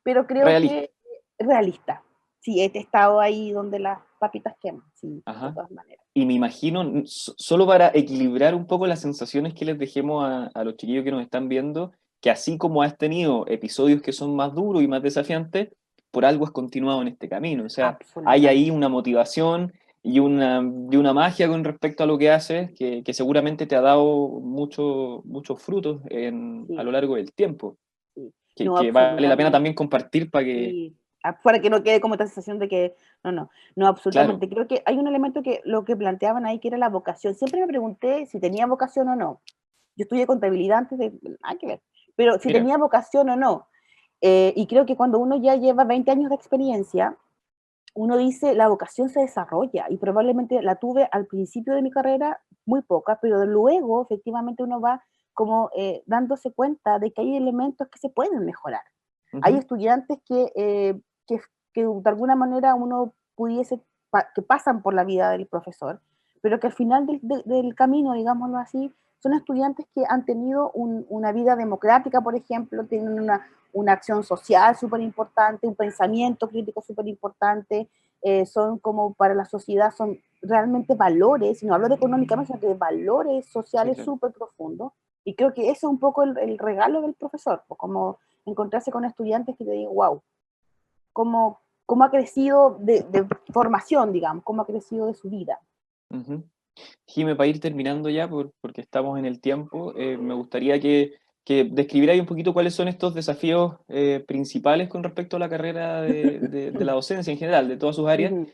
[SPEAKER 2] pero creo
[SPEAKER 1] Realista.
[SPEAKER 2] que realista. Sí, he estado ahí donde las papitas queman, sí, de
[SPEAKER 1] Ajá.
[SPEAKER 2] todas maneras.
[SPEAKER 1] Y me imagino, solo para equilibrar un poco las sensaciones que les dejemos a los chiquillos que nos están viendo, que así como has tenido episodios que son más duros y más desafiantes, por algo has continuado en este camino. O sea, hay ahí
[SPEAKER 2] Absolutamente.
[SPEAKER 1] una motivación y una magia con respecto a lo que haces que seguramente te ha dado muchos frutos a
[SPEAKER 2] Sí,
[SPEAKER 1] lo largo del tiempo,
[SPEAKER 2] sí.
[SPEAKER 1] que,
[SPEAKER 2] No,
[SPEAKER 1] que vale la pena
[SPEAKER 2] absolutamente.
[SPEAKER 1] también compartir para que,
[SPEAKER 2] Sí. Para que no quede como esta sensación de que, no,
[SPEAKER 1] claro,
[SPEAKER 2] absolutamente. Creo que hay un elemento que lo que planteaban ahí que era la vocación. Siempre me pregunté si tenía vocación o no. Yo estudié contabilidad antes de, hay que ver, pero si
[SPEAKER 1] mira,
[SPEAKER 2] tenía vocación o no. Y creo que cuando uno ya lleva 20 años de experiencia, uno dice, la vocación se desarrolla y probablemente la tuve al principio de mi carrera muy poca, pero luego efectivamente uno va como dándose cuenta de que hay elementos que se pueden mejorar. Hay
[SPEAKER 1] ujú,
[SPEAKER 2] estudiantes que de alguna manera uno pudiese, que pasan por la vida del profesor, pero que al final del camino, digámoslo así, son estudiantes que han tenido una vida democrática, por ejemplo, tienen una acción social súper importante, un pensamiento crítico súper importante, son como para la sociedad, son realmente valores, y no hablo de económicamente, sino de valores
[SPEAKER 1] sí,
[SPEAKER 2] sociales
[SPEAKER 1] claro.
[SPEAKER 2] súper profundos. Y creo que eso es un poco el regalo del profesor, pues como encontrarse con estudiantes que te digan, wow, cómo ha crecido de formación, digamos, cómo ha crecido de su vida.
[SPEAKER 1] Ujú. Jime, para ir terminando ya, porque estamos en el tiempo, me gustaría que describierais un poquito cuáles son estos desafíos principales con respecto a la carrera de la docencia en general, de todas sus áreas,
[SPEAKER 2] Ujú.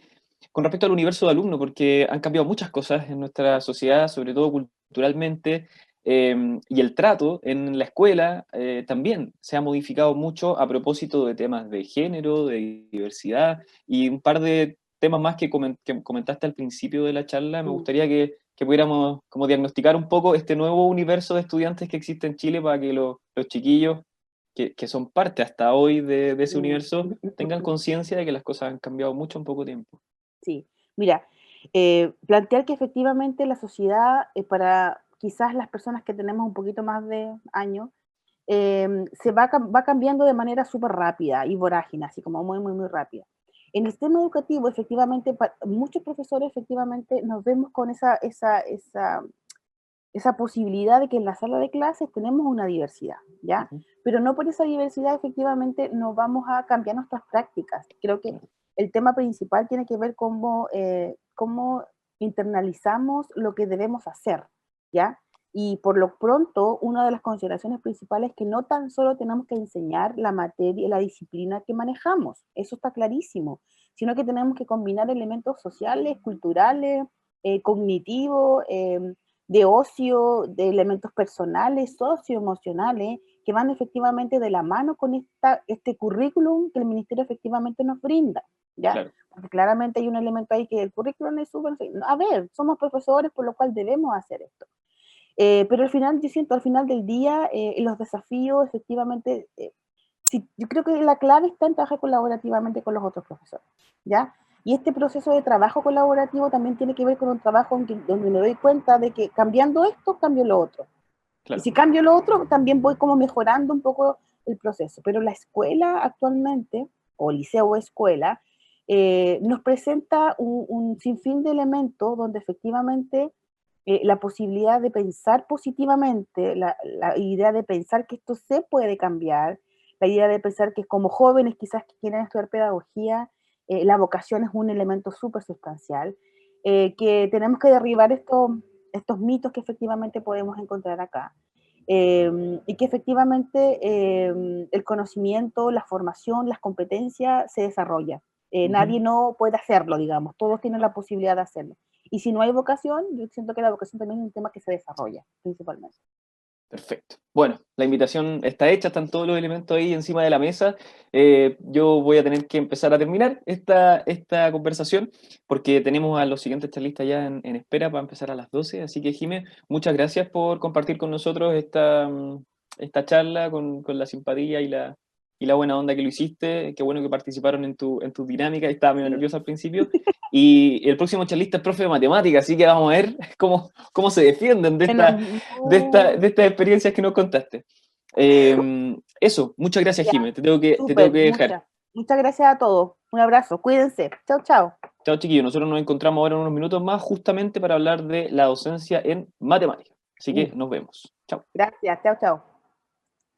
[SPEAKER 1] con respecto al universo de alumnos, porque han cambiado muchas cosas en nuestra sociedad, sobre todo culturalmente, y el trato en la escuela también se ha modificado mucho a propósito de temas de género, de diversidad y un par de temas más que comentaste al principio de la charla. Me
[SPEAKER 2] Mm.
[SPEAKER 1] gustaría que pudiéramos como diagnosticar un poco este nuevo universo de estudiantes que existe en Chile para que los chiquillos que son parte hasta hoy de ese
[SPEAKER 2] Mm.
[SPEAKER 1] universo tengan conciencia de que las cosas han cambiado mucho en poco tiempo.
[SPEAKER 2] Sí, mira, plantear que efectivamente la sociedad, para quizás las personas que tenemos un poquito más de años, va cambiando de manera súper rápida y vorágine, así como muy, muy, muy rápida. En el sistema educativo, efectivamente, muchos profesores efectivamente nos vemos con esa posibilidad de que en la sala de clases tenemos una diversidad, ¿ya?
[SPEAKER 1] Ujú,
[SPEAKER 2] Pero no por esa diversidad efectivamente nos vamos a cambiar nuestras prácticas. Creo que
[SPEAKER 1] claro.
[SPEAKER 2] el tema principal tiene que ver cómo internalizamos lo que debemos hacer, ¿ya? Y por lo pronto, una de las consideraciones principales es que no tan solo tenemos que enseñar la materia, la disciplina que manejamos, eso está clarísimo, sino que tenemos que combinar elementos sociales, culturales, cognitivos, de ocio, de elementos personales, socioemocionales, que van efectivamente de la mano con este currículum que el ministerio efectivamente nos brinda, ¿ya?
[SPEAKER 1] Claro.
[SPEAKER 2] Porque claramente hay un elemento ahí que el currículum es súper, a ver, somos profesores por lo cual debemos hacer esto. Pero al final, yo siento, al final del día, los desafíos efectivamente, sí, yo creo que la clave está en trabajar colaborativamente con los otros profesores, ¿ya? Y este proceso de trabajo colaborativo también tiene que ver con un trabajo donde me doy cuenta de que cambiando esto, cambio lo otro. Y
[SPEAKER 1] Claro.
[SPEAKER 2] si cambio lo otro, también voy como mejorando un poco el proceso. Pero la escuela actualmente, o liceo o escuela, nos presenta un sinfín de elementos donde efectivamente la posibilidad de pensar positivamente, la idea de pensar que esto se puede cambiar, la idea de pensar que como jóvenes quizás que quieren estudiar pedagogía, la vocación es un elemento súper sustancial, que tenemos que derribar estos mitos que efectivamente podemos encontrar acá. Y que efectivamente el conocimiento, la formación, las competencias se desarrolla.
[SPEAKER 1] Ujú.
[SPEAKER 2] Nadie no puede hacerlo, digamos, todos tienen la posibilidad de hacerlo. Y si no hay vocación, yo siento que la vocación también es un tema que se desarrolla, principalmente.
[SPEAKER 1] Perfecto. Bueno, la invitación está hecha, están todos los elementos ahí encima de la mesa. Yo voy a tener que empezar a terminar esta conversación porque tenemos a los siguientes charlistas ya en espera para empezar a las 12. Así que, Jimé, muchas gracias por compartir con nosotros esta charla con la simpatía y la buena onda que lo hiciste. Qué bueno que participaron en tu dinámica. Estaba medio
[SPEAKER 2] Sí.
[SPEAKER 1] nervioso al principio. Y el próximo charlista es profe de matemáticas, así que vamos a ver cómo se defienden de
[SPEAKER 2] Bueno,
[SPEAKER 1] esta de estas experiencias que nos contaste. Eso, muchas gracias,
[SPEAKER 2] ya,
[SPEAKER 1] Jimé. Te tengo
[SPEAKER 2] súper,
[SPEAKER 1] que dejar.
[SPEAKER 2] muchas gracias a todos. Un abrazo, cuídense. Chao, chao.
[SPEAKER 1] Chao, chiquillos. Nosotros nos encontramos ahora en unos minutos más justamente para hablar de la docencia en matemáticas. Así que nos vemos. Chao.
[SPEAKER 2] Gracias, chao, chao.